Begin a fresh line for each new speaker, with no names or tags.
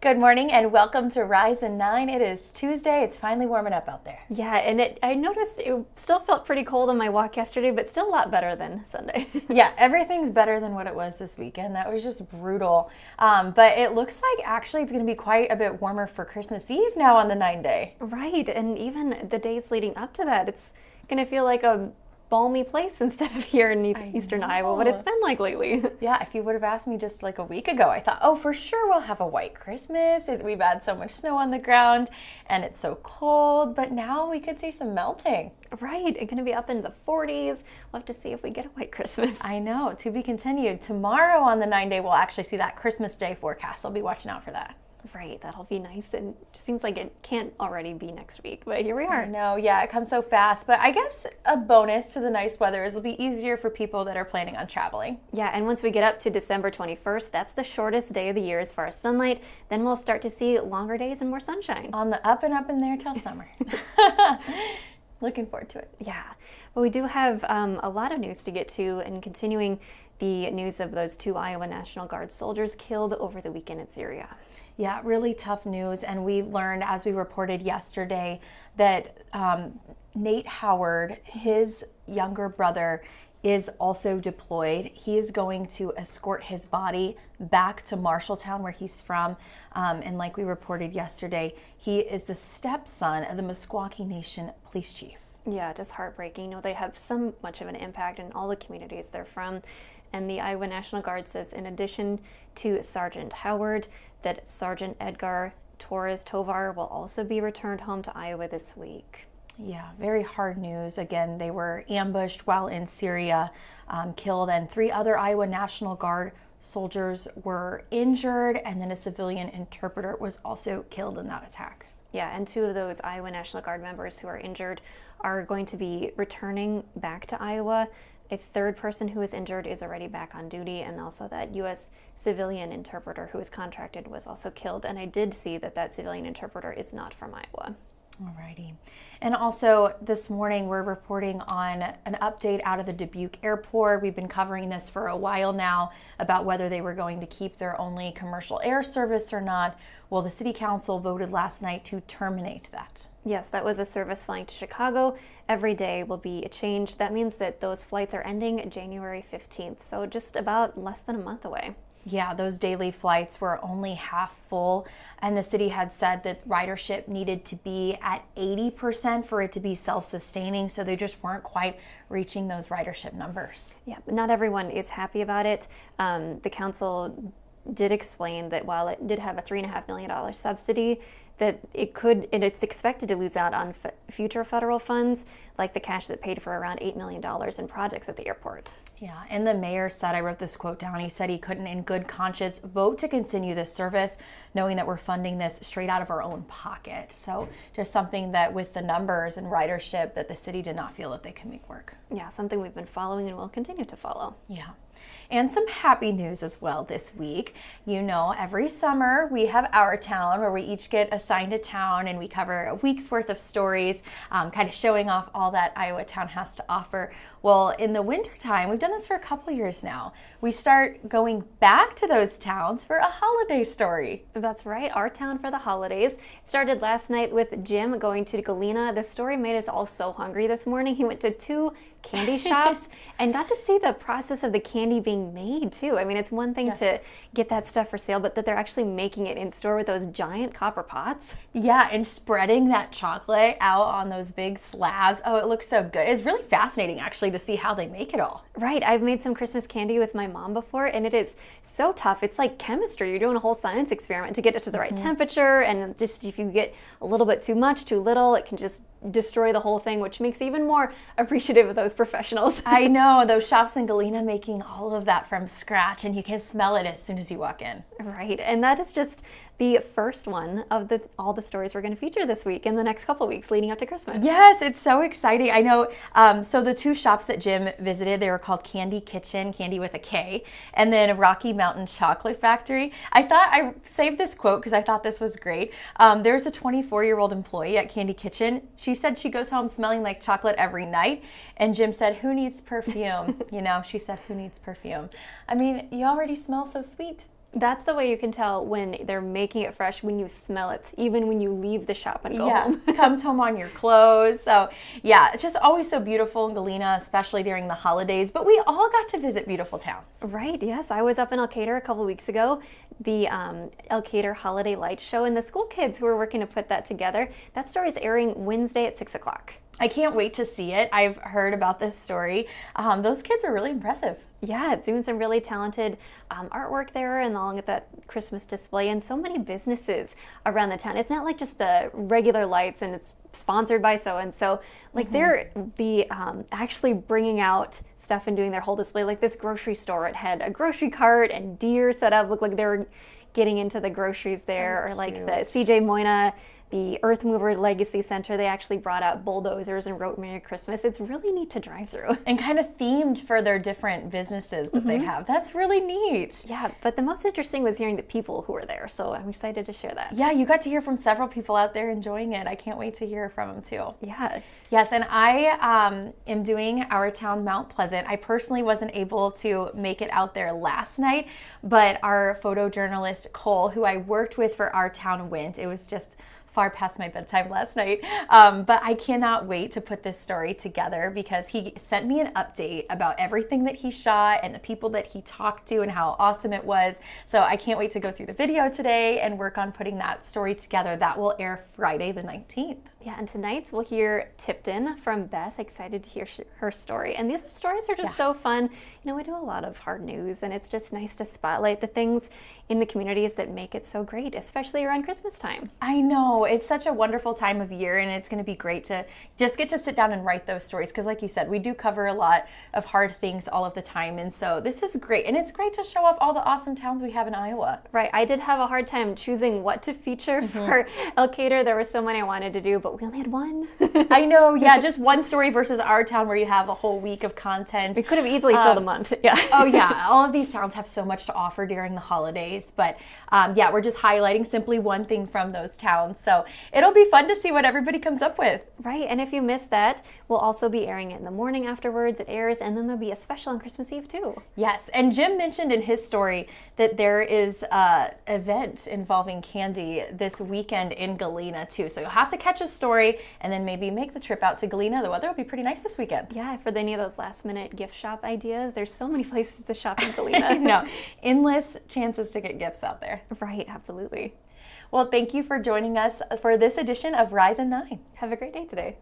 Good morning and welcome to Rise and 9. It is Tuesday. It's finally warming up out there.
Yeah, and I noticed it still felt pretty cold on my walk yesterday, but still a lot better than Sunday.
Yeah, everything's better than what it was this weekend. That was just brutal. But it looks like actually it's going to be quite a bit warmer for Christmas Eve now on the 9-day.
Right, and even the days leading up to that, it's going to feel like a balmy place instead of here in eastern Iowa, what it's been like lately.
Yeah, if you would have asked me just like a week ago, I thought, oh, for sure we'll have a white Christmas. We've had so much snow on the ground and it's so cold, but now we could see some melting.
Right, it's going to be up in the 40s. We'll have to see if we get a white Christmas.
I know, to be continued. Tomorrow on the 9-day, we'll actually see that Christmas Day forecast. I'll be watching out for that.
Right, that'll be nice, and it seems like it can't already be next week, but here we are.
I know, yeah, it comes so fast, but I guess a bonus to the nice weather is it'll be easier for people that are planning on traveling.
Yeah, and once we get up to December 21st, that's the shortest day of the year as far as sunlight. Then we'll start to see longer days and more sunshine.
On the up and up in there till summer. Looking forward to it.
Yeah, but we do have a lot of news to get to, and continuing the news of those 2 Iowa National Guard soldiers killed over the weekend in Syria.
Yeah, really tough news, and we've learned, as we reported yesterday, that Nate Howard, his younger brother, is also deployed. He is going to escort his body back to Marshalltown, where he's from, and like we reported yesterday, he is the stepson of the Meskwaki Nation police chief.
Yeah, just heartbreaking. You know, they have so much of an impact in all the communities they're from. And the Iowa National Guard says, in addition to Sergeant Howard, that Sergeant Edgar Torres Tovar will also be returned home to Iowa this week.
Yeah, very hard news. Again, they were ambushed while in Syria, killed, and 3 other Iowa National Guard soldiers were injured, and then a civilian interpreter was also killed in that attack.
Yeah, and 2 of those Iowa National Guard members who are injured are going to be returning back to Iowa. A 3rd person who is injured is already back on duty, and also that U.S. civilian interpreter who was contracted was also killed. And I did see that civilian interpreter is not from Iowa.
Alrighty. And also this morning we're reporting on an update out of the Dubuque airport. We've been covering this for a while now about whether they were going to keep their only commercial air service or not. Well, the city council voted last night to terminate that.
Yes, that was a service flying to Chicago. Every day will be a change. That means that those flights are ending January 15th, so just about less than a month away.
Yeah, those daily flights were only half full, and the city had said that ridership needed to be at 80% for it to be self-sustaining, so they just weren't quite reaching those ridership numbers.
Yeah, but not everyone is happy about it. The council did explain that while it did have a $3.5 million subsidy, that it's expected to lose out on future federal funds, like the cash that paid for around $8 million in projects at the airport.
Yeah, and the mayor said, I wrote this quote down, he said he couldn't in good conscience vote to continue this service, knowing that we're funding this straight out of our own pocket. So just something that with the numbers and ridership that the city did not feel that they could make work.
Yeah, something we've been following and will continue to follow.
Yeah. And some happy news as well this week. You know, every summer we have Our Town, where we each get assigned a town and we cover a week's worth of stories, kind of showing off all that Iowa Town has to offer. Well, in the wintertime, we've done this for a couple years now. We start going back to those towns for a holiday story.
That's right, Our Town for the holidays. It started last night with Jim going to Galena. The story made us all so hungry this morning. He went to 2 candy shops and got to see the process of the candy being made too. I mean, it's one thing to get that stuff for sale, but that they're actually making it in store with those giant copper pots.
Yeah, and spreading that chocolate out on those big slabs. Oh, it looks so good. It's really fascinating actually to see how they make it all.
Right, I've made some Christmas candy with my mom before, and it is so tough. It's like chemistry. You're doing a whole science experiment to get it to the right temperature, and just if you get a little bit too much, too little, it can just destroy the whole thing, which makes me even more appreciative of those professionals.
I know, those shops in Galena making all of that from scratch, and you can smell it as soon as you walk in.
Right, and that is just the first one of all the stories we're going to feature this week in the next couple weeks leading up to Christmas.
Yes, it's so exciting. I know, so the 2 shops that Jim visited, they were called Candy Kitchen, Candy with a K, and then Rocky Mountain Chocolate Factory. I saved this quote because I thought this was great. There's a 24-year-old employee at Candy Kitchen. She said she goes home smelling like chocolate every night, and Jim said, "Who needs perfume?" You know, she said, "Who needs perfume?" I mean, you already smell so sweet.
That's the way you can tell when they're making it fresh, when you smell it, even when you leave the shop and go home.
Comes home on your clothes. So yeah, it's just always so beautiful in Galena, especially during the holidays. But we all got to visit beautiful towns.
Right, yes. I was up in Elkader a couple weeks ago, the Elkader Holiday Lights Show, and the school kids who were working to put that together. That story is airing Wednesday at 6 o'clock.
I can't wait to see it. I've heard about this story. Those kids are really impressive.
Yeah, it's doing some really talented artwork there and along with that Christmas display, and so many businesses around the town. It's not like just the regular lights and it's sponsored by so-and-so. Like they're actually bringing out stuff and doing their whole display. Like this grocery store, it had a grocery cart and deer set up, looked like they were getting into the groceries there. Or like the CJ Moyna, the Earth Mover Legacy Center, they actually brought out bulldozers and wrote Merry Christmas. It's really neat to drive through.
And kind of themed for their different businesses that they have. That's really neat.
Yeah, but the most interesting was hearing the people who were there, so I'm excited to share that.
Yeah, you got to hear from several people out there enjoying it. I can't wait to hear from them too.
Yeah.
Yes, and I am doing Our Town Mount Pleasant. I personally wasn't able to make it out there last night, but our photojournalist Cole, who I worked with for Our Town, went. It was just far past my bedtime last night. But I cannot wait to put this story together because he sent me an update about everything that he shot and the people that he talked to and how awesome it was. So I can't wait to go through the video today and work on putting that story together. That will air Friday the 19th.
Yeah, and tonight we'll hear Tipton from Beth. Excited to hear her story. And these stories are just so fun. You know, we do a lot of hard news, and it's just nice to spotlight the things in the communities that make it so great, especially around Christmas time.
I know. It's such a wonderful time of year, and it's going to be great to just get to sit down and write those stories because, like you said, we do cover a lot of hard things all of the time, and so this is great. And it's great to show off all the awesome towns we have in Iowa.
Right. I did have a hard time choosing what to feature for Elkader. There were so many I wanted to do, but we only had one.
I know, yeah, just one story versus Our Town where you have a whole week of content.
We could have easily filled a month. Yeah.
Oh yeah, all of these towns have so much to offer during the holidays, but yeah, we're just highlighting simply one thing from those towns. So it'll be fun to see what everybody comes up with.
Right, and if you missed that, we'll also be airing it in the morning afterwards. It airs, and then there'll be a special on Christmas Eve too.
Yes, and Jim mentioned in his story that there is an event involving candy this weekend in Galena too. So you'll have to catch a story and then maybe make the trip out to Galena. The weather will be pretty nice this weekend.
Yeah, for any of those last minute gift shop ideas, there's so many places to shop in Galena.
No, endless chances to get gifts out there.
Right, absolutely.
Well, thank you for joining us for this edition of Rise and 9.
Have a great day today.